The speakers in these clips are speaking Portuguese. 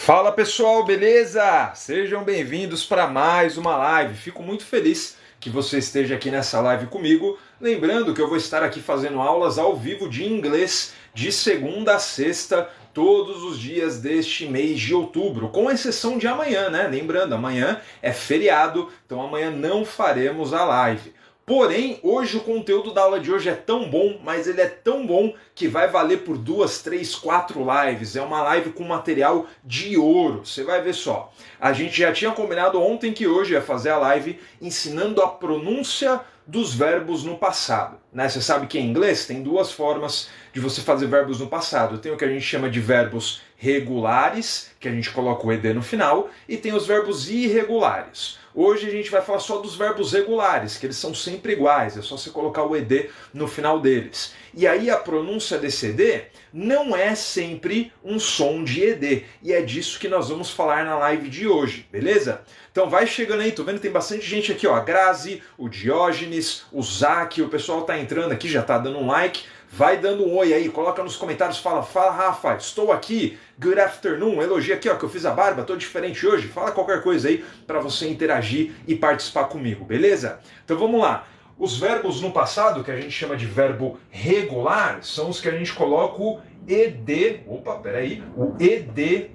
Fala pessoal, beleza? Sejam bem-vindos para mais uma live. Fico muito feliz que você esteja aqui nessa live comigo. Lembrando que eu vou estar aqui fazendo aulas ao vivo de inglês de segunda a sexta, todos os dias deste mês de outubro, com exceção de amanhã, né? Lembrando, amanhã é feriado, então amanhã não faremos a live. Porém, hoje o conteúdo da aula de hoje é tão bom, mas ele é tão bom que vai valer por 2, 3, 4 lives. É uma live com material de ouro. Você vai ver só. A gente já tinha combinado ontem que hoje ia fazer a live ensinando a pronúncia dos verbos no passado. Né? Você sabe que em inglês tem duas formas de você fazer verbos no passado. Tem o que a gente chama de verbos regulares, que a gente coloca o ed no final, e tem os verbos irregulares. Hoje a gente vai falar só dos verbos regulares, que eles são sempre iguais, é só você colocar o ed no final deles. E aí a pronúncia desse ed não é sempre um som de ed, e é disso que nós vamos falar na live de hoje, beleza? Então vai chegando aí, tô vendo que tem bastante gente aqui, ó, a Grazi, o Diógenes, o Zac, o pessoal tá entrando aqui, já tá dando um like. Vai dando um oi aí, coloca nos comentários, fala Rafa, estou aqui, good afternoon, elogia aqui ó, que eu fiz a barba, tô diferente hoje, fala qualquer coisa aí para você interagir e participar comigo, beleza? Então vamos lá, os verbos no passado, que a gente chama de verbo regular, são os que a gente coloca o ed, o ed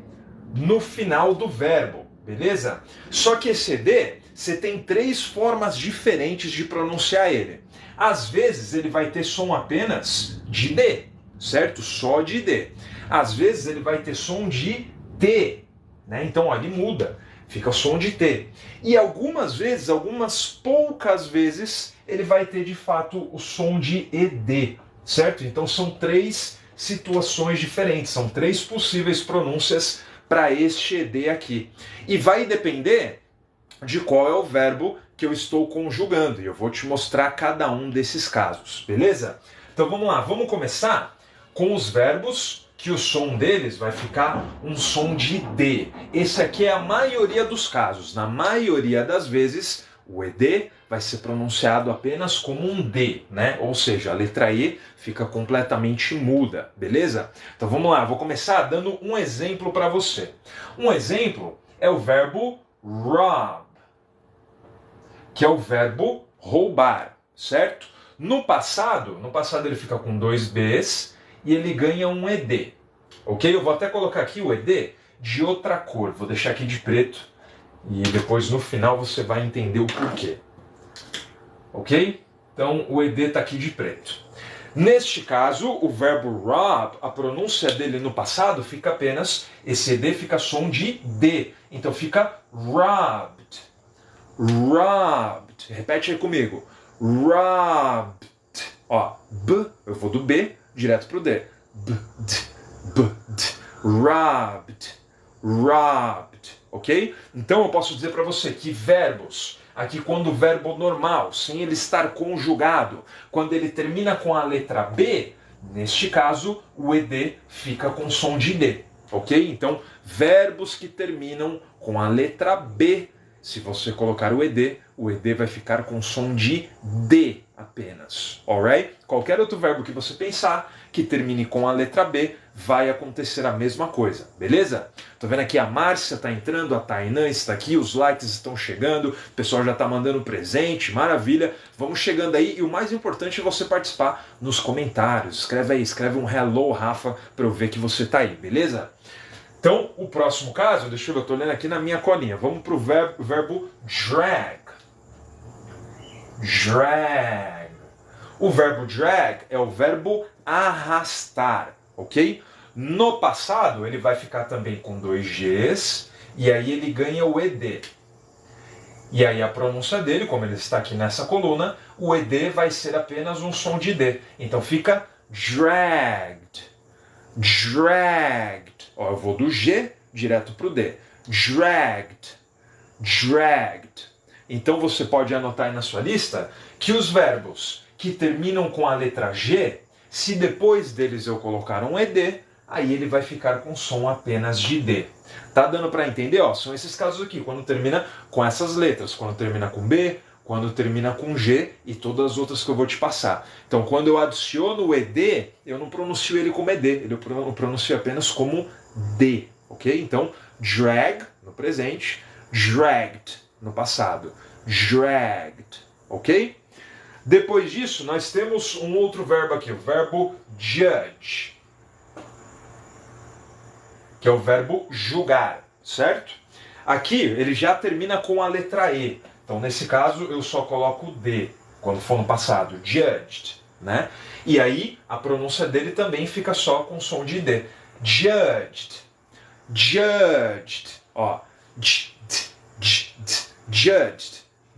no final do verbo, beleza? Só que esse ed, você tem três formas diferentes de pronunciar ele. Às vezes ele vai ter som apenas de D, certo? Só de D. Às vezes ele vai ter som de T, né? Então ó, ele muda, fica o som de T. E algumas vezes, algumas poucas vezes, ele vai ter de fato o som de ED, certo? Então são três situações diferentes, são três possíveis pronúncias para este ED aqui. E vai depender de qual é o verbo que eu estou conjugando, e eu vou te mostrar cada um desses casos, beleza? Então vamos lá, vamos começar com os verbos que o som deles vai ficar um som de D. Esse aqui é a maioria dos casos, na maioria das vezes o ED vai ser pronunciado apenas como um D, né? Ou seja, a letra E fica completamente muda, beleza? Então vamos lá, vou começar dando um exemplo para você. Um exemplo é o verbo rob, que é o verbo roubar, certo? No passado ele fica com dois Bs e ele ganha um ED, ok? Eu vou até colocar aqui o ED de outra cor, vou deixar aqui de preto e depois no final você vai entender o porquê, ok? Então o ED está aqui de preto. Neste caso, o verbo rob, a pronúncia dele no passado fica apenas, esse ED fica som de D, então fica robbed. Robbed. Repete aí comigo. Robbed. Ó, B, eu vou do B direto pro D. Robbed. Robbed. Ok? Então eu posso dizer para você que verbos, aqui quando o verbo normal, sem ele estar conjugado, quando ele termina com a letra B, neste caso o ED fica com som de D. Ok? Então, verbos que terminam com a letra B, se você colocar o ED vai ficar com som de D apenas, alright? Qualquer outro verbo que você pensar que termine com a letra B, vai acontecer a mesma coisa, beleza? Tô vendo aqui a Márcia tá entrando, a Tainã está aqui, os likes estão chegando, o pessoal já tá mandando presente, maravilha. Vamos chegando aí e o mais importante é você participar nos comentários. Escreve aí, escreve um hello, Rafa, para eu ver que você tá aí, beleza? Então, o próximo caso, deixa eu ver, eu estou lendo aqui na minha colinha. Vamos para o verbo drag. Drag. O verbo drag é o verbo arrastar, ok? No passado, ele vai ficar também com dois Gs, e aí ele ganha o ED. E aí a pronúncia dele, como ele está aqui nessa coluna, o ED vai ser apenas um som de D. Então fica dragged. Dragged. Ó, eu vou do G direto para o D. Dragged. Dragged. Então você pode anotar aí na sua lista que os verbos que terminam com a letra G, se depois deles eu colocar um ED, aí ele vai ficar com som apenas de D. Tá dando para entender? Ó, são esses casos aqui, quando termina com essas letras, quando termina com B, quando termina com G e todas as outras que eu vou te passar. Então, quando eu adiciono o ED, eu não pronuncio ele como ED, eu pronuncio apenas como D, ok? Então, Drag, no presente. Dragged, no passado. Dragged, ok? Depois disso, nós temos um outro verbo aqui, o verbo judge, que é o verbo julgar, certo? Aqui ele já termina com a letra E. Então, nesse caso, eu só coloco o D, quando for no passado, judged, né? E aí, a pronúncia dele também fica só com som de D. Judged, judged, ó, judged,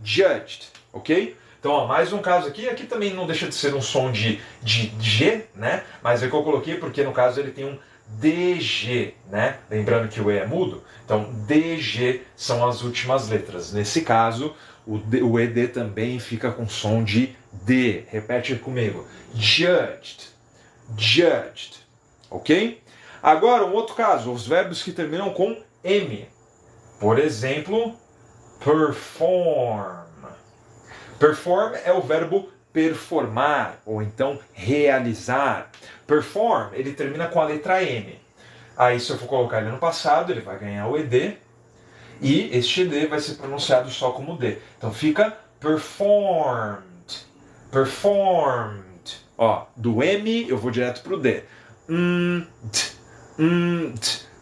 judged, ok? Então, ó, mais um caso aqui também não deixa de ser um som de G, né? Mas é que eu coloquei porque no caso ele tem um DG, né? Lembrando que o E é mudo, então DG são as últimas letras. Nesse caso, o ED também fica com som de D. Repete comigo. Judged, judged, ok? Agora, um outro caso, os verbos que terminam com M. Por exemplo, perform. Perform é o verbo performar, ou então realizar. Perform, ele termina com a letra M. Aí, se eu for colocar ele no passado, ele vai ganhar o ED, e este ED vai ser pronunciado só como D. Então fica performed, performed. Ó, do M eu vou direto pro D.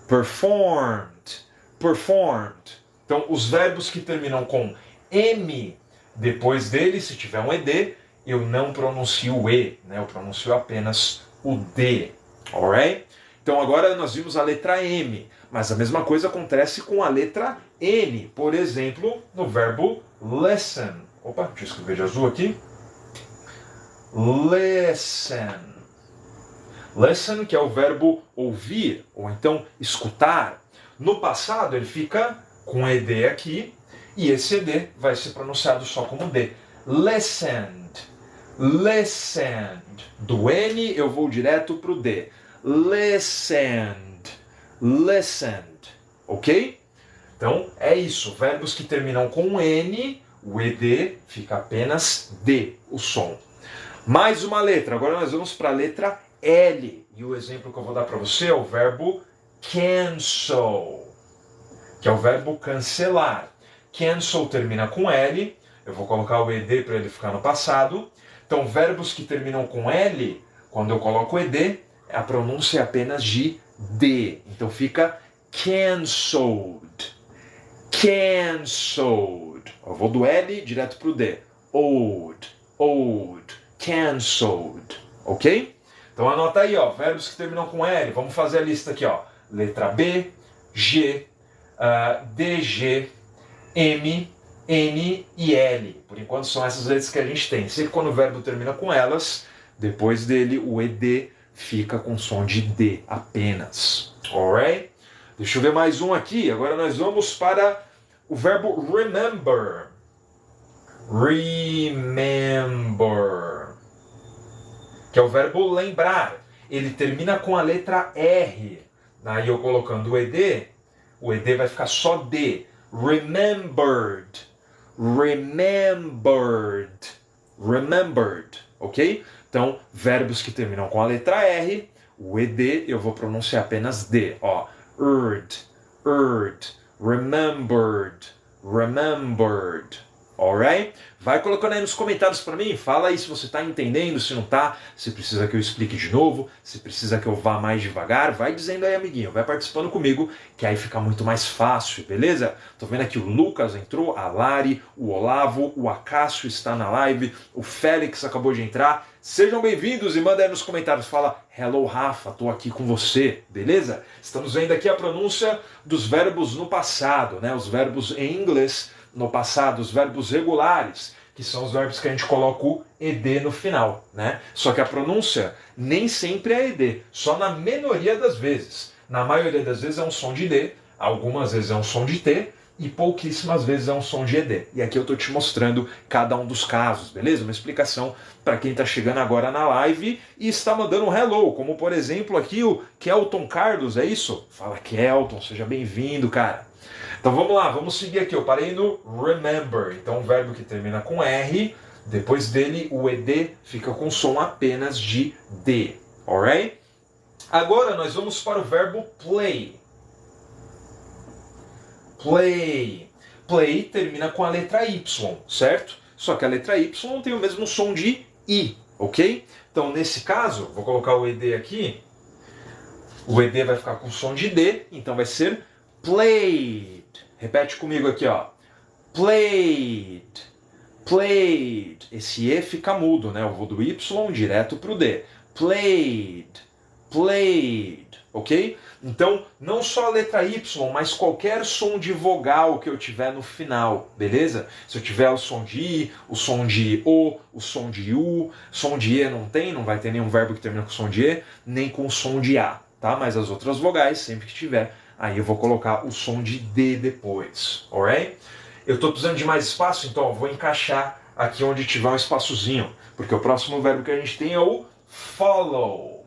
Performed, performed. Então, os verbos que terminam com M, depois dele, se tiver um ED, eu não pronuncio o E, né? Eu pronuncio apenas o D, alright? Então agora nós vimos a letra M, mas a mesma coisa acontece com a letra N, por exemplo, no verbo listen. Opa, deixa eu escrever de azul aqui. Listen. Listen, que é o verbo ouvir, ou então escutar. No passado ele fica com ED aqui, e esse ED vai ser pronunciado só como D. Listened, listened. Do N eu vou direto para o D. Listened, listened. Ok? Então é isso. Verbos que terminam com N, o ED fica apenas D, o som. Mais uma letra. Agora nós vamos para a letra L. E o exemplo que eu vou dar para você é o verbo cancel, que é o verbo cancelar. Cancel termina com L, eu vou colocar o ED para ele ficar no passado. Então, verbos que terminam com L, quando eu coloco o ED, a pronúncia é apenas de D. Então fica cancelled, cancelled. Eu vou do L direto para o D. Old, old, cancelled. Ok? Então anota aí, ó, verbos que terminam com L. Vamos fazer a lista aqui, ó. Letra B, G, DG, M, N e L. Por enquanto são essas letras que a gente tem. Sempre quando o verbo termina com elas, depois dele o ED fica com som de D apenas. Alright? Deixa eu ver mais um aqui. Agora nós vamos para o verbo remember. Remember. Que é o verbo lembrar. Ele termina com a letra R. Aí eu colocando o ED vai ficar só D. Remembered, remembered, remembered, ok? Então, verbos que terminam com a letra R, o ED eu vou pronunciar apenas D, ó. Urd, remembered, remembered. Alright? Vai colocando aí nos comentários para mim, fala aí se você está entendendo, se não está, se precisa que eu explique de novo, se precisa que eu vá mais devagar, vai dizendo aí, amiguinho, vai participando comigo, que aí fica muito mais fácil, beleza? Tô vendo aqui o Lucas entrou, a Lari, o Olavo, o Acácio está na live, o Félix acabou de entrar. Sejam bem-vindos e manda aí nos comentários, fala hello Rafa, tô aqui com você, beleza? Estamos vendo aqui a pronúncia dos verbos no passado, né? Os verbos em inglês no passado, os verbos regulares, que são os verbos que a gente coloca o ED no final, né? Só que a pronúncia nem sempre é ED, só na minoria das vezes. Na maioria das vezes é um som de D, algumas vezes é um som de T, e pouquíssimas vezes é um som de ED. E aqui eu estou te mostrando cada um dos casos, beleza? Uma explicação para quem está chegando agora na live e está mandando um hello, como por exemplo aqui o Kelton Carlos, é isso? Fala Kelton, seja bem-vindo, cara. Então vamos lá, vamos seguir aqui. Eu parei no remember, então o verbo que termina com R, depois dele o ED fica com som apenas de D, alright? Agora nós vamos para o verbo play. play. Play termina com a letra Y, certo? Só que a letra Y tem o mesmo som de I, ok? Então, nesse caso, vou colocar o ED aqui. O ED vai ficar com o som de D, então vai ser played. Repete comigo aqui, ó. Played. Played. Esse E fica mudo, né? Eu vou do Y direto para o D. Played. Played. Ok? Então, não só a letra Y, mas qualquer som de vogal que eu tiver no final, beleza? Se eu tiver o som de I, o som de O, o som de U, som de E não vai ter nenhum verbo que termina com som de E, nem com som de A, tá? Mas as outras vogais, sempre que tiver, aí eu vou colocar o som de D depois, alright? Eu estou precisando de mais espaço, então eu vou encaixar aqui onde tiver um espaçozinho, porque o próximo verbo que a gente tem é o follow.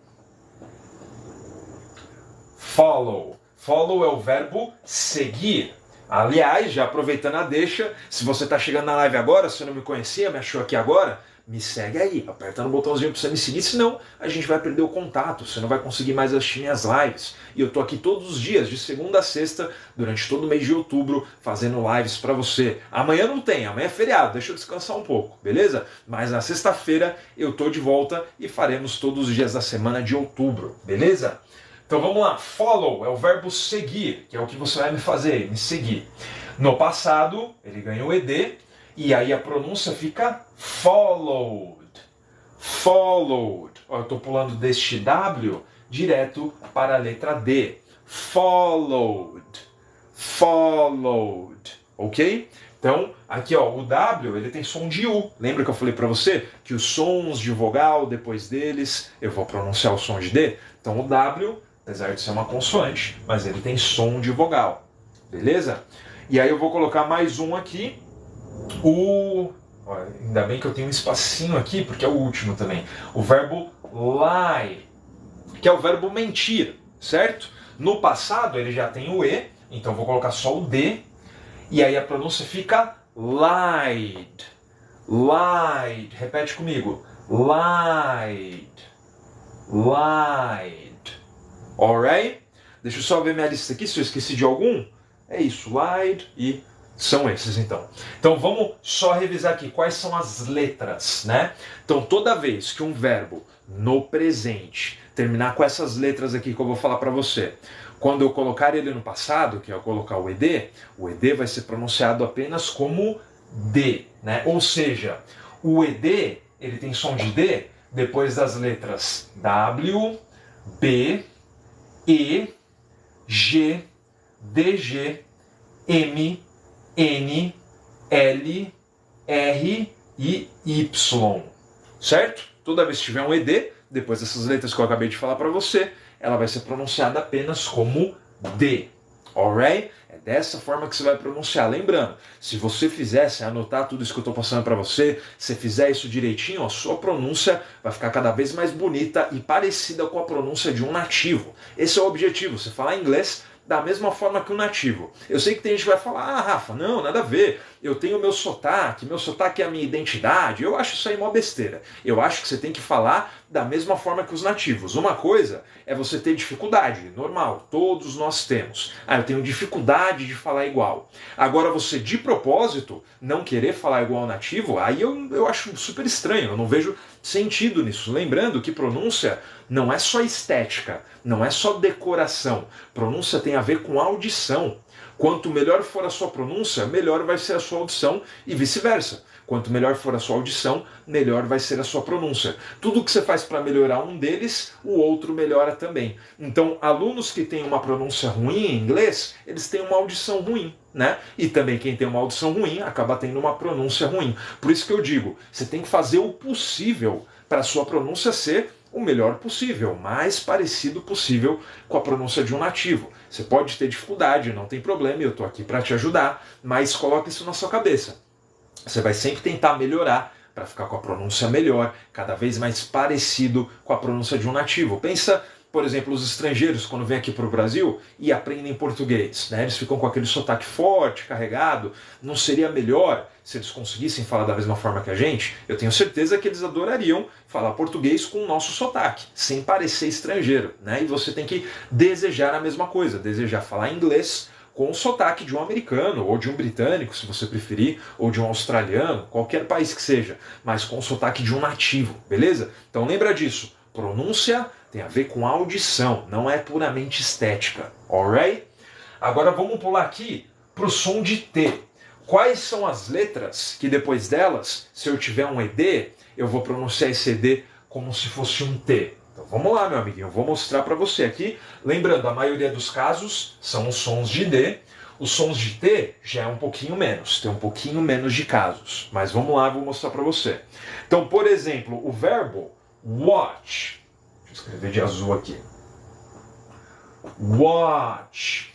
Follow. Follow é o verbo seguir. Aliás, já aproveitando a deixa, se você está chegando na live agora, se você não me conhecia, me achou aqui agora, me segue aí, aperta no botãozinho para você me seguir, senão a gente vai perder o contato, você não vai conseguir mais assistir minhas lives. E eu tô aqui todos os dias, de segunda a sexta, durante todo o mês de outubro, fazendo lives para você. Amanhã não tem, amanhã é feriado, deixa eu descansar um pouco, beleza? Mas na sexta-feira eu tô de volta e faremos todos os dias da semana de outubro, beleza? Então vamos lá, follow é o verbo seguir, que é o que você vai me fazer, me seguir. No passado, ele ganhou ED, e aí a pronúncia fica followed. Followed. Ó, eu estou pulando deste W direto para a letra D. Followed. Followed. Ok? Então, aqui ó, o W ele tem som de U. Lembra que eu falei para você que os sons de vogal, depois deles, eu vou pronunciar o som de D? Então o W, apesar de ser uma consoante, mas ele tem som de vogal. Beleza? E aí eu vou colocar mais um aqui. Ainda bem que eu tenho um espacinho aqui, porque é o último também. O verbo lie, que é o verbo mentir, certo? No passado ele já tem o E, então vou colocar só o D, e aí a pronúncia fica lied. Lied. Repete comigo. Lied. Lied. Alright? Deixa eu só ver minha lista aqui, se eu esqueci de algum. É isso, lied e são esses então. Então vamos só revisar aqui quais são as letras, né? Então toda vez que um verbo no presente terminar com essas letras aqui que eu vou falar para você, quando eu colocar ele no passado, que é eu colocar o ED vai ser pronunciado apenas como D, né? Ou seja, o ED, ele tem som de D depois das letras W, B, E, G, DG, M, N, L, R e Y, certo? Toda vez que tiver um ED, depois dessas letras que eu acabei de falar para você, ela vai ser pronunciada apenas como D, alright? É dessa forma que você vai pronunciar. Lembrando, se você fizesse anotar tudo isso que eu estou passando para você, se fizer isso direitinho, a sua pronúncia vai ficar cada vez mais bonita e parecida com a pronúncia de um nativo. Esse é o objetivo, você falar inglês da mesma forma que um nativo. Eu sei que tem gente que vai falar, ah, Rafa, não, nada a ver, eu tenho meu sotaque é a minha identidade. Eu acho isso aí mó besteira. Eu acho que você tem que falar da mesma forma que os nativos. Uma coisa é você ter dificuldade, normal, todos nós temos. Ah, eu tenho dificuldade de falar igual. Agora você, de propósito, não querer falar igual ao nativo, aí eu acho super estranho, eu não vejo sentido nisso. Lembrando que pronúncia não é só estética, não é só decoração. Pronúncia tem a ver com audição. Quanto melhor for a sua pronúncia, melhor vai ser a sua audição e vice-versa. Quanto melhor for a sua audição, melhor vai ser a sua pronúncia. Tudo que você faz para melhorar um deles, o outro melhora também. Então, alunos que têm uma pronúncia ruim em inglês, eles têm uma audição ruim, né? E também quem tem uma audição ruim acaba tendo uma pronúncia ruim. Por isso que eu digo, você tem que fazer o possível para a sua pronúncia ser o melhor possível, o mais parecido possível com a pronúncia de um nativo. Você pode ter dificuldade, não tem problema, eu estou aqui para te ajudar, mas coloque isso na sua cabeça. Você vai sempre tentar melhorar para ficar com a pronúncia melhor, cada vez mais parecido com a pronúncia de um nativo. Pensa, por exemplo, os estrangeiros quando vêm aqui para o Brasil e aprendem português, né? Eles ficam com aquele sotaque forte, carregado. Não seria melhor se eles conseguissem falar da mesma forma que a gente? Eu tenho certeza que eles adorariam falar português com o nosso sotaque, sem parecer estrangeiro, né? E você tem que desejar a mesma coisa, desejar falar inglês com o sotaque de um americano, ou de um britânico, se você preferir, ou de um australiano, qualquer país que seja, mas com o sotaque de um nativo, beleza? Então lembra disso, pronúncia tem a ver com audição, não é puramente estética, alright? Agora vamos pular aqui para o som de T. Quais são as letras que depois delas, se eu tiver um ED, eu vou pronunciar esse ED como se fosse um T? Então vamos lá, meu amiguinho, eu vou mostrar para você aqui. Lembrando, a maioria dos casos são os sons de D. Os sons de T já é um pouquinho menos, tem um pouquinho menos de casos. Mas vamos lá, vou mostrar para você. Então, por exemplo, o verbo watch. Deixa eu escrever de azul aqui. Watch.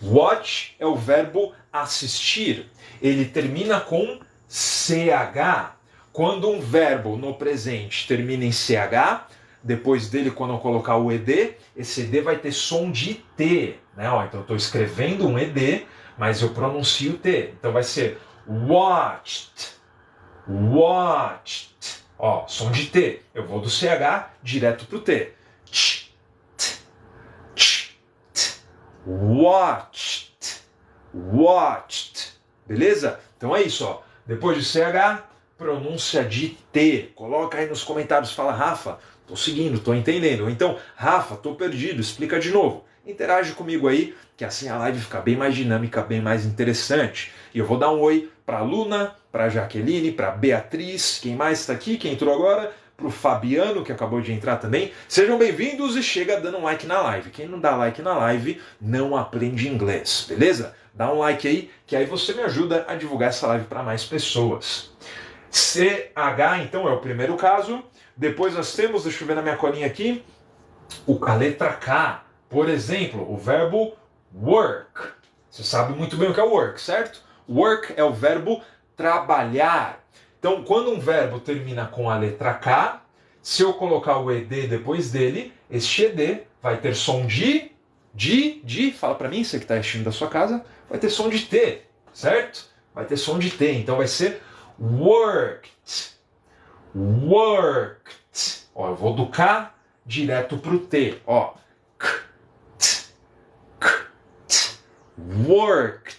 Watch é o verbo assistir. Ele termina com CH. Quando um verbo no presente termina em CH, depois dele, quando eu colocar o ED, esse ED vai ter som de T. Né? Ó, então eu estou escrevendo um ED, mas eu pronuncio T. Então vai ser watched. Watched. Ó, som de T. Eu vou do CH direto para o T. Watched. Watched. Beleza? Então é isso, ó. Depois de CH, pronúncia de T. Coloca aí nos comentários, fala, Rafa, tô seguindo, tô entendendo. Ou então, Rafa, tô perdido, explica de novo. Interage comigo aí, que assim a live fica bem mais dinâmica, bem mais interessante. E eu vou dar um oi pra Luna, pra Jaqueline, pra Beatriz, quem mais está aqui, quem entrou agora, pro Fabiano, que acabou de entrar também. Sejam bem-vindos e chega dando um like na live. Quem não dá like na live não aprende inglês, beleza? Dá um like aí, que aí você me ajuda a divulgar essa live para mais pessoas. CH, então, é o primeiro caso. Depois nós temos, deixa eu ver na minha colinha aqui, a letra K. Por exemplo, o verbo work. Você sabe muito bem o que é work, certo? Work é o verbo trabalhar. Então, quando um verbo termina com a letra K, se eu colocar o ED depois dele, este ED vai ter som de, fala para mim, você que está assistindo da sua casa, vai ter som de T, certo? Vai ter som de T, então vai ser worked. Worked. Ó, eu vou do K direto para o T, ó. Worked.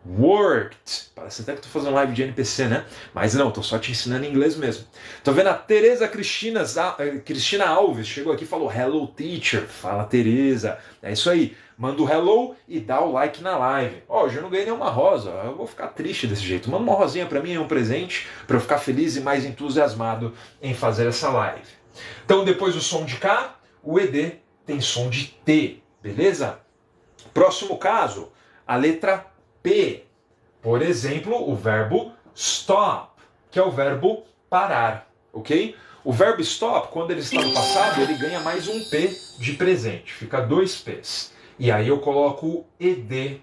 Worked. Parece até que estou fazendo live de NPC, né? Mas não, estou só te ensinando inglês mesmo. Tô vendo a Tereza Cristina Alves chegou aqui e falou hello teacher. Fala, Tereza. É isso aí. Manda o hello e dá o like na live. Ó, hoje eu não ganhei nenhuma rosa. Eu vou ficar triste desse jeito. Manda uma rosinha para mim, é um presente para eu ficar feliz e mais entusiasmado em fazer essa live. Então depois do som de K, o ED tem som de T. Beleza? Próximo caso, a letra P. Por exemplo, o verbo stop, que é o verbo parar, ok? O verbo stop, quando ele está no passado, ele ganha mais um P de presente, fica 2 P's. E aí eu coloco o ED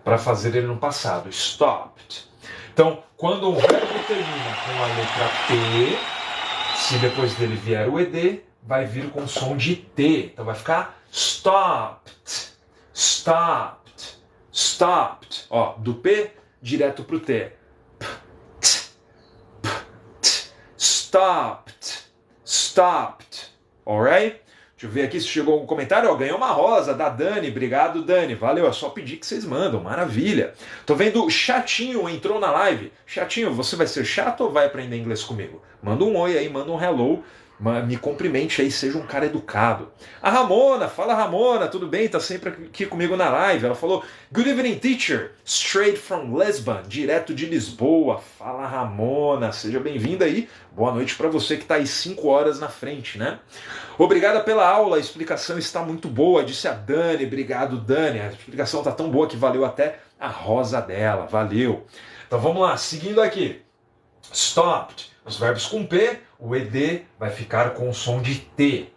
para fazer ele no passado, stopped. Então, quando um verbo termina com a letra P, se depois dele vier o ED, vai vir com som de T. Então vai ficar stopped. Stopped. Stopped. Ó, do P direto pro T. Stopped. Stopped. Alright? Deixa eu ver aqui se chegou algum comentário. Ó, ganhou uma rosa da Dani. Obrigado, Dani. Valeu. É só pedir que vocês mandam. Maravilha. Tô vendo Chatinho entrou na live. Chatinho, você vai ser chato ou vai aprender inglês comigo? Manda um oi aí, manda um hello. Me cumprimente aí, seja um cara educado. A Ramona, fala Ramona, tudo bem? Tá sempre aqui comigo na live. Ela falou, good evening teacher, straight from Lisbon, direto de Lisboa. Fala Ramona, seja bem-vinda aí. Boa noite para você que tá aí 5 horas na frente, né? Obrigada pela aula, a explicação está muito boa, disse a Dani. Obrigado, Dani. A explicação tá tão boa que valeu até a rosa dela, valeu. Então vamos lá, seguindo aqui. Stopped, os verbos com P, o ED vai ficar com o som de T.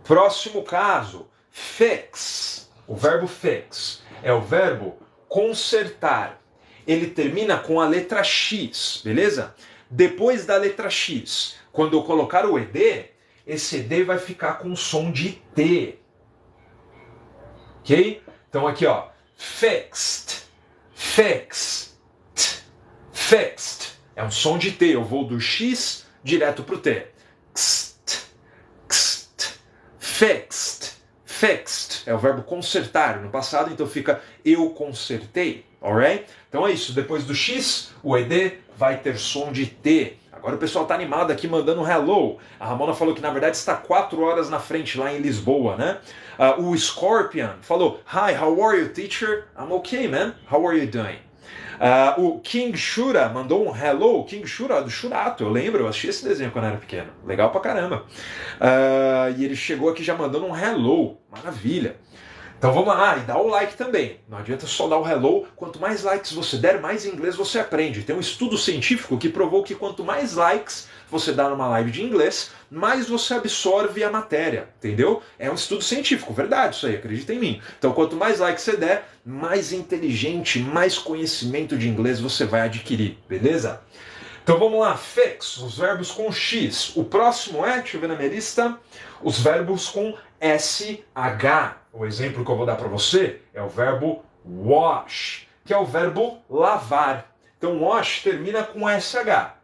Próximo caso, fix. O verbo fix é o verbo consertar. Ele termina com a letra X, beleza? Depois da letra X, quando eu colocar o ED, esse ED vai ficar com o som de T. Ok? Então aqui, ó, fixed, fixed, fixed. É um som de T, eu vou do X direto pro T. Fixed, Fixed é o verbo consertar no passado, então fica eu consertei, alright? Então é isso, depois do X, o ED vai ter som de T. Agora o pessoal tá animado aqui mandando hello. A Ramona falou que na verdade está 4 horas na frente lá em Lisboa, né? O Scorpion falou, Hi, how are you, teacher? I'm okay, man. How are you doing? O King Shura mandou um hello. King Shura, do Shurato, eu lembro, eu assisti esse desenho quando eu era pequeno. Legal pra caramba. E ele chegou aqui já mandando um hello. Maravilha. Então vamos lá, e dá o like também. Não adianta só dar o hello. Quanto mais likes você der, mais inglês você aprende. Tem um estudo científico que provou que quanto mais likes você dá numa live de inglês, mais você absorve a matéria, entendeu? É um estudo científico, verdade isso aí, acredita em mim. Então quanto mais likes você der, mais inteligente, mais conhecimento de inglês você vai adquirir, beleza? Então vamos lá, fix, os verbos com X. O próximo é, deixa eu ver na minha lista, os verbos com SH. O exemplo que eu vou dar para você é o verbo wash, que é o verbo lavar. Então wash termina com SH.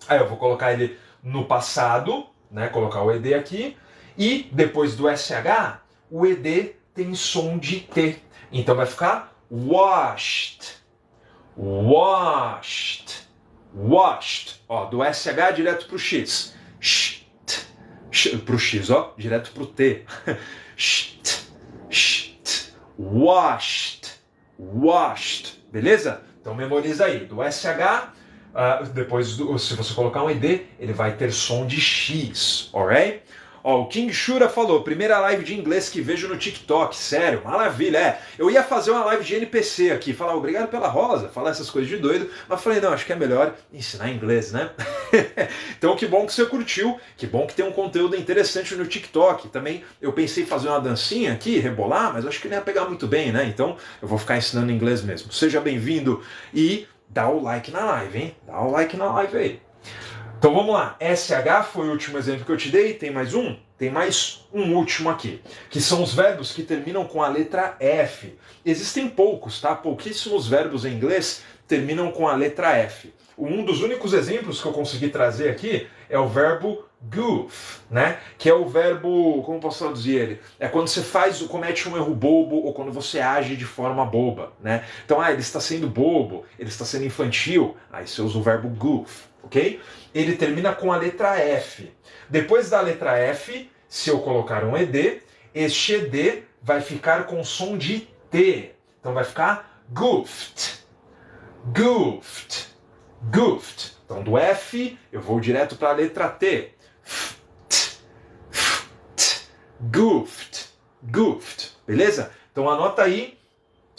Aí eu vou colocar ele no passado, né, colocar o ED aqui, e depois do SH, o ED tem som de T. Então vai ficar washed, washed, washed. Ó, do SH direto pro X. Pro X, ó, direto pro T. Washed, washed. Beleza? Então memoriza aí. Do SH, depois, se você colocar um ED, ele vai ter som de X, alright? Ó, o King Shura falou, primeira live de inglês que vejo no TikTok, sério, maravilha, Eu ia fazer uma live de NPC aqui, falar obrigado pela rosa, falar essas coisas de doido, mas falei, não, acho que é melhor ensinar inglês, né? Então que bom que você curtiu, que bom que tem um conteúdo interessante no TikTok. Também eu pensei em fazer uma dancinha aqui, rebolar, mas acho que não ia pegar muito bem, né? Então eu vou ficar ensinando inglês mesmo. Seja bem-vindo e dá o like na live, hein? Dá o like na live aí. Então vamos lá, SH foi o último exemplo que eu te dei, tem mais um? Tem mais um último aqui, que são os verbos que terminam com a letra F. Existem poucos, tá? Pouquíssimos verbos em inglês terminam com a letra F. Um dos únicos exemplos que eu consegui trazer aqui é o verbo goof, né? Que é o verbo, como posso traduzir ele? É quando você comete um erro bobo ou quando você age de forma boba, né? Então, ele está sendo bobo, ele está sendo infantil, aí você usa o verbo goof, ok? Ele termina com a letra F. Depois da letra F, se eu colocar um ED, este ED vai ficar com som de T. Então vai ficar goofed, goofed, goofed. Então do F eu vou direto para a letra T. Goofed, goofed. Beleza? Então anota aí.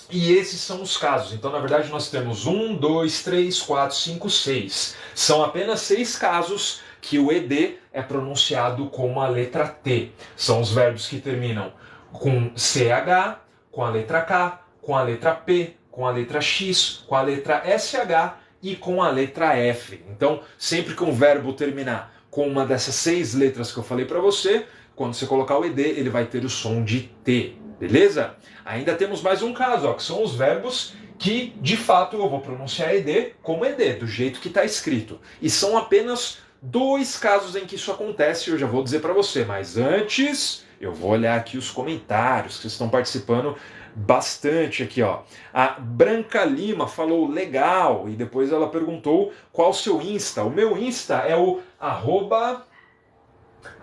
E esses são os casos. Então, na verdade, nós temos 1, 2, 3, 4, 5, 6. São apenas 6 casos que o ED é pronunciado com a letra T. São os verbos que terminam com CH, com a letra K, com a letra P, com a letra X, com a letra SH e com a letra F. Então, sempre que um verbo terminar com uma dessas 6 letras que eu falei para você, quando você colocar o ED, ele vai ter o som de T. Beleza? Ainda temos mais um caso, que são os verbos que, de fato, eu vou pronunciar ED como ED, do jeito que está escrito. E são apenas 2 casos em que isso acontece, eu já vou dizer para você. Mas antes, eu vou olhar aqui os comentários, que vocês estão participando bastante aqui, ó. A Branca Lima falou legal, e depois ela perguntou qual o seu Insta. O meu Insta é o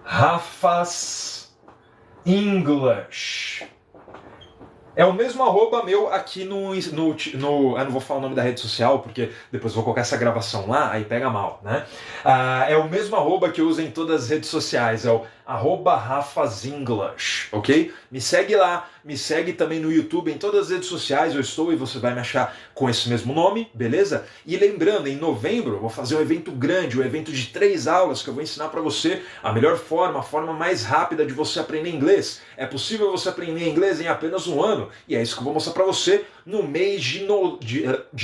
@RafasEnglish. É o mesmo arroba meu aqui no... Eu não vou falar o nome da rede social, porque depois eu vou colocar essa gravação lá, aí pega mal, né? É o mesmo arroba que eu uso em todas as redes sociais, é o @RafasEnglish, ok? Me segue lá, me segue também no YouTube, em todas as redes sociais eu estou e você vai me achar com esse mesmo nome, beleza? E lembrando, em novembro eu vou fazer um evento grande, um evento de 3 aulas que eu vou ensinar para você a melhor forma, a forma mais rápida de você aprender inglês. É possível você aprender inglês em apenas um ano, e é isso que eu vou mostrar para você no mês de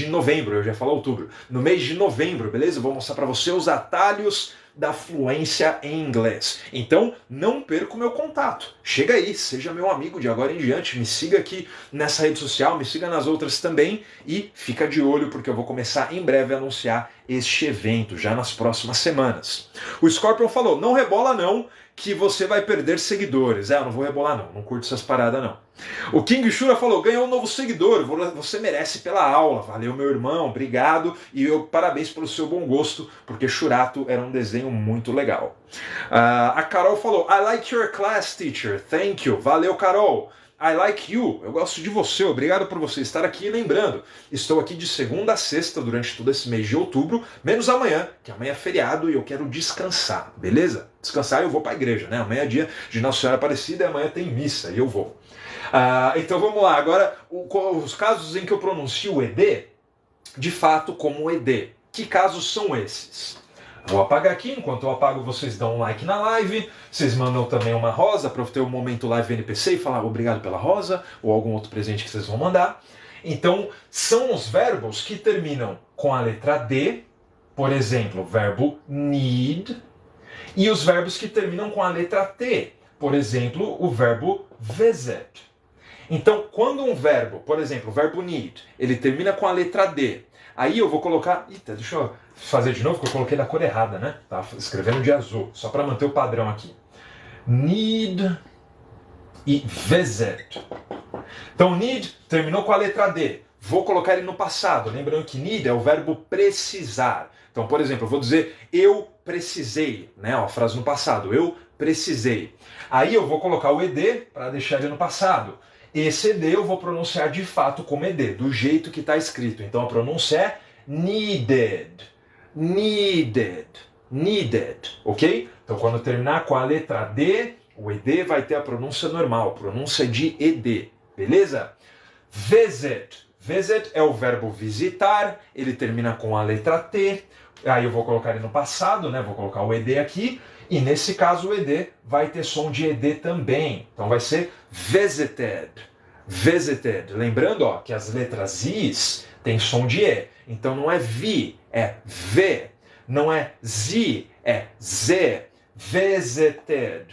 novembro, eu já falo outubro, no mês de novembro, beleza? Eu vou mostrar para você os atalhos da fluência em inglês. Então, não perca o meu contato. Chega aí, seja meu amigo de agora em diante, me siga aqui nessa rede social, me siga nas outras também e fica de olho porque eu vou começar em breve a anunciar este evento, já nas próximas semanas. O Scorpion falou, não rebola não, que você vai perder seguidores. Eu não vou rebolar não curto essas paradas não. O King Shura falou, ganhou um novo seguidor, você merece pela aula. Valeu, meu irmão, obrigado. E parabéns pelo seu bom gosto, porque Shurato era um desenho muito legal. A Carol falou, I like your class, teacher. Thank you. Valeu, Carol. I like you, eu gosto de você, obrigado por você estar aqui. E lembrando, estou aqui de segunda a sexta durante todo esse mês de outubro, menos amanhã, que amanhã é feriado e eu quero descansar, beleza? Descansar e eu vou para a igreja, né? Amanhã é dia de Nossa Senhora Aparecida e amanhã tem missa e eu vou. Então vamos lá, agora os casos em que eu pronuncio o ED, de fato como ED. Que casos são esses? Vou apagar aqui, enquanto eu apago vocês dão um like na live, vocês mandam também uma rosa para eu ter um momento live NPC e falar obrigado pela rosa, ou algum outro presente que vocês vão mandar. Então, são os verbos que terminam com a letra D, por exemplo, o verbo need, e os verbos que terminam com a letra T, por exemplo, o verbo visit. Então, quando um verbo, por exemplo, o verbo need, ele termina com a letra D, aí eu vou colocar... Eita, deixa eu fazer de novo, porque eu coloquei da cor errada, né? Tá escrevendo de azul, só para manter o padrão aqui. Need e visit. Então, need terminou com a letra D. Vou colocar ele no passado. Lembrando que need é o verbo precisar. Então, por exemplo, eu vou dizer eu precisei, né? Ó, a frase no passado, eu precisei. Aí eu vou colocar o ED para deixar ele no passado. Esse ED eu vou pronunciar de fato como ED, do jeito que está escrito. Então a pronúncia é needed, needed, needed, ok? Então quando terminar com a letra D, o ED vai ter a pronúncia normal, pronúncia de ED, beleza? Visit, visit é o verbo visitar, ele termina com a letra T, aí eu vou colocar ele no passado, né? Vou colocar o ED aqui. E nesse caso o ED vai ter som de ED também. Então vai ser visited. Visited. Lembrando ó, que as letras Is têm som de E. Então não é Vi, é V. Não é Z, é Z. Visited.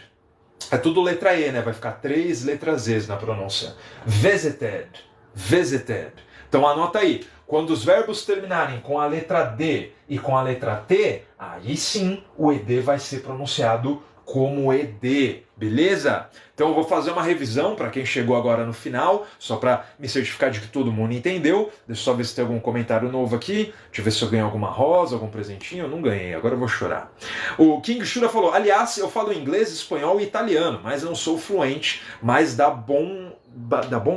É tudo letra E, né? Vai ficar 3 letras Es na pronúncia. Visited. Visited. Então anota aí. Quando os verbos terminarem com a letra D e com a letra T, aí sim o ED vai ser pronunciado como ED, beleza? Então eu vou fazer uma revisão para quem chegou agora no final, só para me certificar de que todo mundo entendeu. Deixa eu só ver se tem algum comentário novo aqui. Deixa eu ver se eu ganhei alguma rosa, algum presentinho. Eu não ganhei, agora eu vou chorar. O King Shura falou, aliás, eu falo inglês, espanhol e italiano, mas não sou fluente, mas dá bom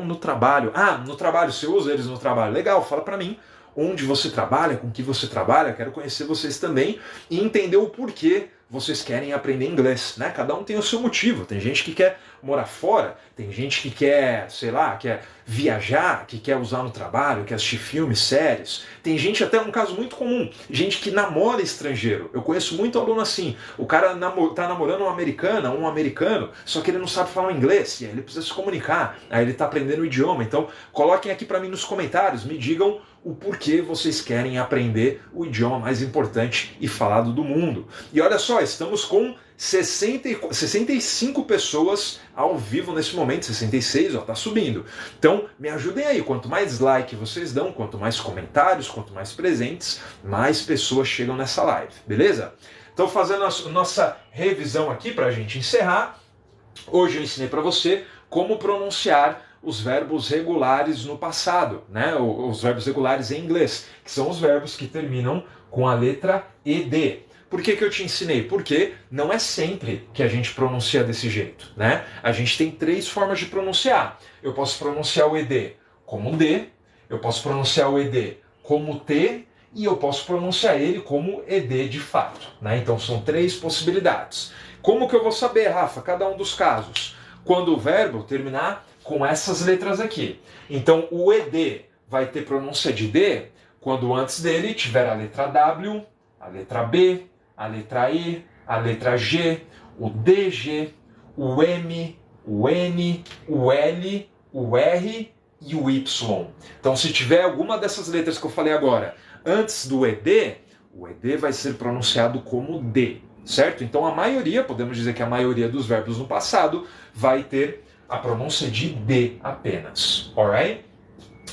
no trabalho. No trabalho, você usa eles no trabalho. Legal, fala pra mim onde você trabalha, com que você trabalha, quero conhecer vocês também e entender o porquê vocês querem aprender inglês, né? Cada um tem o seu motivo. Tem gente que quer morar fora, tem gente que quer, sei lá, quer viajar, que quer usar no trabalho, quer assistir filmes, séries. Tem gente, até um caso muito comum, gente que namora estrangeiro. Eu conheço muito aluno assim. O cara tá namorando uma americana, um americano, só que ele não sabe falar inglês, e aí ele precisa se comunicar, aí ele tá aprendendo o idioma. Então, coloquem aqui para mim nos comentários, me digam o porquê vocês querem aprender o idioma mais importante e falado do mundo. E olha só, estamos com 65 pessoas ao vivo nesse momento, 66, ó, tá subindo. Então, me ajudem aí, quanto mais like vocês dão, quanto mais comentários, quanto mais presentes, mais pessoas chegam nessa live, beleza? Então, fazendo a nossa revisão aqui para a gente encerrar, hoje eu ensinei para você como pronunciar os verbos regulares no passado, né? Os verbos regulares em inglês, que são os verbos que terminam com a letra ED. Por que eu te ensinei? Porque não é sempre que a gente pronuncia desse jeito, né? A gente tem 3 formas de pronunciar. Eu posso pronunciar o ED como D, eu posso pronunciar o ED como T e eu posso pronunciar ele como ED de fato, né? Então são 3 possibilidades. Como que eu vou saber, Rafa, cada um dos casos? Quando o verbo terminar com essas letras aqui. Então o ED vai ter pronúncia de D quando antes dele tiver a letra W, a letra B, a letra E, a letra G, o DG, o M, o N, o L, o R e o Y. Então se tiver alguma dessas letras que eu falei agora antes do ED, o ED vai ser pronunciado como D, certo? Então a maioria, podemos dizer que a maioria dos verbos no passado vai ter a pronúncia de D apenas, alright?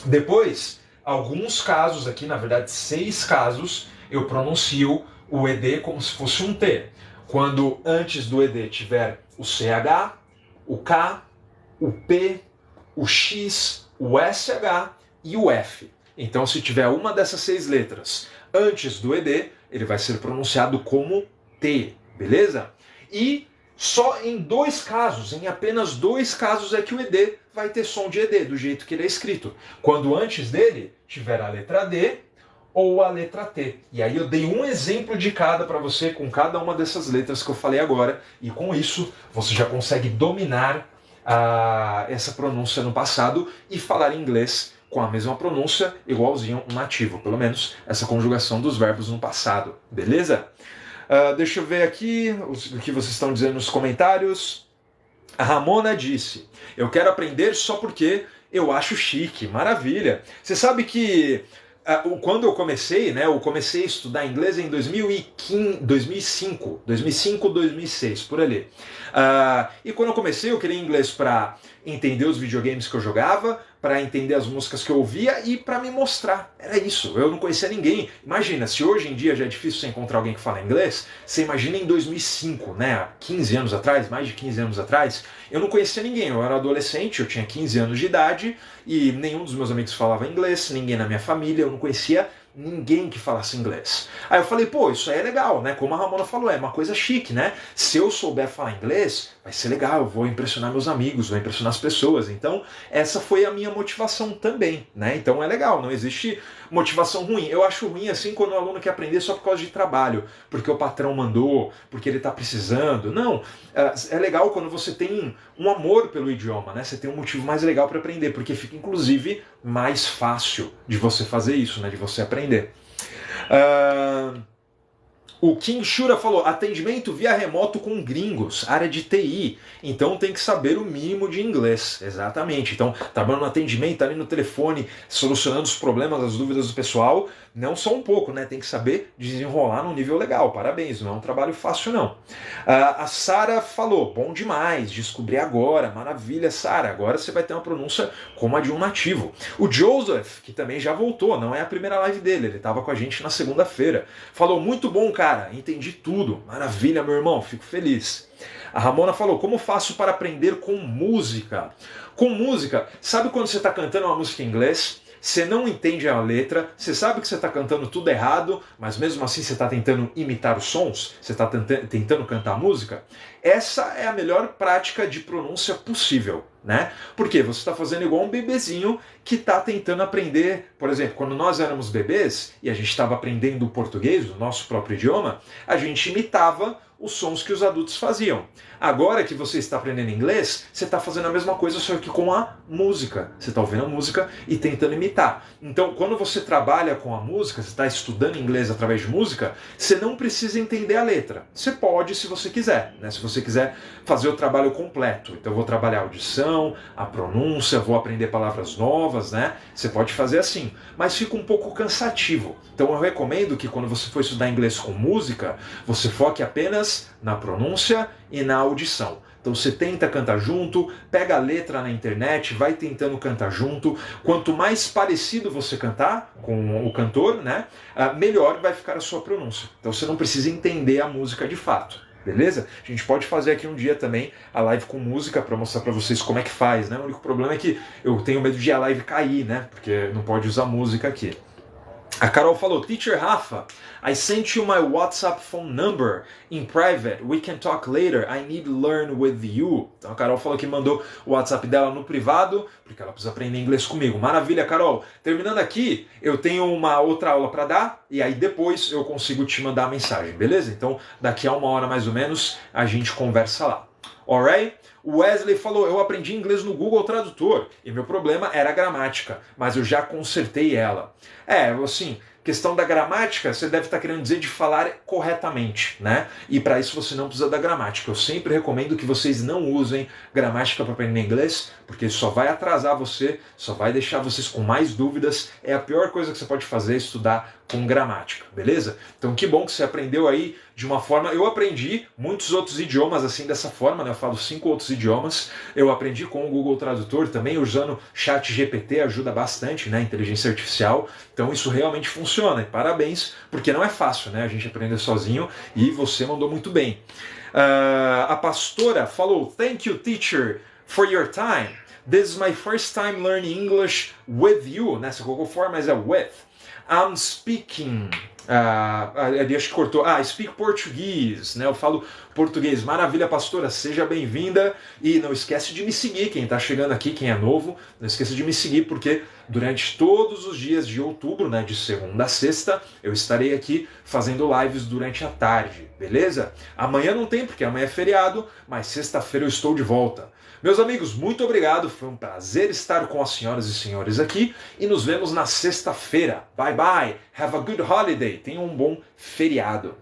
Depois, alguns casos aqui, na verdade 6 casos, eu pronuncio o ED como se fosse um T. quando antes do ED tiver o CH, o K, o P, o X, o SH e o F. Então, se tiver uma dessas 6 letras antes do ED, ele vai ser pronunciado como T, beleza? E só em 2 casos, em apenas 2 casos é que o ED vai ter som de ED, do jeito que ele é escrito. Quando antes dele tiver a letra D ou a letra T. E aí eu dei um exemplo de cada para você com cada uma dessas letras que eu falei agora, e com isso você já consegue dominar essa pronúncia no passado e falar inglês com a mesma pronúncia, igualzinho um nativo, pelo menos essa conjugação dos verbos no passado, beleza? Deixa eu ver aqui o que vocês estão dizendo nos comentários. A Ramona disse: eu quero aprender só porque eu acho chique. Maravilha! Você sabe que quando eu comecei, né, eu comecei a estudar inglês em 2005, 2006, por ali. E quando eu comecei, eu queria inglês para entender os videogames que eu jogava, para entender as músicas que eu ouvia e para me mostrar. Era isso, eu não conhecia ninguém. Imagina, se hoje em dia já é difícil você encontrar alguém que fala inglês, você imagina em 2005, né, 15 anos atrás, mais de 15 anos atrás, eu não conhecia ninguém, eu era adolescente, eu tinha 15 anos de idade e nenhum dos meus amigos falava inglês, ninguém na minha família, eu não conhecia ninguém que falasse inglês. Aí eu falei, pô, isso aí é legal, né? Como a Ramona falou, é uma coisa chique, né? Se eu souber falar inglês, vai ser legal, eu vou impressionar meus amigos, vou impressionar as pessoas. Então, essa foi a minha motivação também, né? Então é legal, não existe motivação ruim. Eu acho ruim assim quando o aluno quer aprender só por causa de trabalho, porque o patrão mandou, porque ele está precisando. Não, é legal quando você tem um amor pelo idioma, né? Você tem um motivo mais legal para aprender, porque fica inclusive mais fácil de você fazer isso, né? De você aprender. O Kim Shura falou, atendimento via remoto com gringos, área de TI, então tem que saber o mínimo de inglês, exatamente. Então, trabalhando no atendimento, ali no telefone, solucionando os problemas, as dúvidas do pessoal, não só um pouco, né? Tem que saber desenrolar num nível legal, parabéns, não é um trabalho fácil não. A Sara falou, bom demais, descobri agora, maravilha Sara, agora você vai ter uma pronúncia como a de um nativo. O Joseph, que também já voltou, não é a primeira live dele, ele estava com a gente na segunda-feira, falou, muito bom cara, entendi tudo, maravilha meu irmão, fico feliz. A Ramona falou, como faço para aprender com música? Com música, sabe quando você está cantando uma música em inglês, você não entende a letra, você sabe que você está cantando tudo errado, mas mesmo assim você está tentando imitar os sons, você está tentando cantar a música? Essa é a melhor prática de pronúncia possível, né? Porque você está fazendo igual um bebezinho que está tentando aprender. Por exemplo, quando nós éramos bebês e a gente estava aprendendo o português, o nosso próprio idioma, a gente imitava os sons que os adultos faziam. Agora que você está aprendendo inglês, você está fazendo a mesma coisa, só que com a música. Você está ouvindo a música e tentando imitar. Então, quando você trabalha com a música, você está estudando inglês através de música, você não precisa entender a letra. Você pode, se você quiser, né? Se você quiser fazer o trabalho completo. Então, eu vou trabalhar a audição, a pronúncia, vou aprender palavras novas, né? Você pode fazer assim, mas fica um pouco cansativo. Então, eu recomendo que quando você for estudar inglês com música, você foque apenas na pronúncia e na audição. Então você tenta cantar junto, pega a letra na internet, vai tentando cantar junto. Quanto mais parecido você cantar com o cantor, né, melhor vai ficar a sua pronúncia. Então você não precisa entender a música de fato. Beleza? A gente pode fazer aqui um dia também a live com música para mostrar para vocês como é que faz, né? O único problema é que eu tenho medo de a live cair, né? Porque não pode usar música aqui. A Carol falou, Teacher Rafa, I sent you my WhatsApp phone number in private. We can talk later. I need to learn with you. Então a Carol falou que mandou o WhatsApp dela no privado, porque ela precisa aprender inglês comigo. Maravilha, Carol. Terminando aqui, eu tenho uma outra aula para dar, e aí depois eu consigo te mandar a mensagem, beleza? Então daqui a 1 hora mais ou menos a gente conversa lá. Alright? O Wesley falou, eu aprendi inglês no Google Tradutor e meu problema era a gramática, mas eu já consertei ela. Assim, questão da gramática, você deve estar querendo dizer de falar corretamente, né? E para isso você não precisa da gramática. Eu sempre recomendo que vocês não usem gramática para aprender inglês, porque só vai atrasar você, só vai deixar vocês com mais dúvidas. É a pior coisa que você pode fazer, estudar com gramática, beleza? Então que bom que você aprendeu aí de uma forma... Eu aprendi muitos outros idiomas assim dessa forma, né? Eu falo 5 outros idiomas. Eu aprendi com o Google Tradutor também, usando ChatGPT, ajuda bastante, né? Inteligência artificial. Então isso realmente funciona. E parabéns, porque não é fácil, né? A gente aprender sozinho e você mandou muito bem. A pastora falou: "Thank you, teacher, for your time. This is my first time learning English with you." Né? Você colocou for, mas é with. I'm speaking. Acho que cortou. Speak português, né? Eu falo português. Maravilha, pastora, seja bem-vinda. E não esquece de me seguir, quem está chegando aqui, quem é novo, não esqueça de me seguir, porque durante todos os dias de outubro, né, de segunda a sexta, eu estarei aqui fazendo lives durante a tarde, beleza? Amanhã não tem, porque amanhã é feriado, mas sexta-feira eu estou de volta. Meus amigos, muito obrigado, foi um prazer estar com as senhoras e senhores aqui e nos vemos na sexta-feira. Bye bye, have a good holiday, tenham um bom feriado.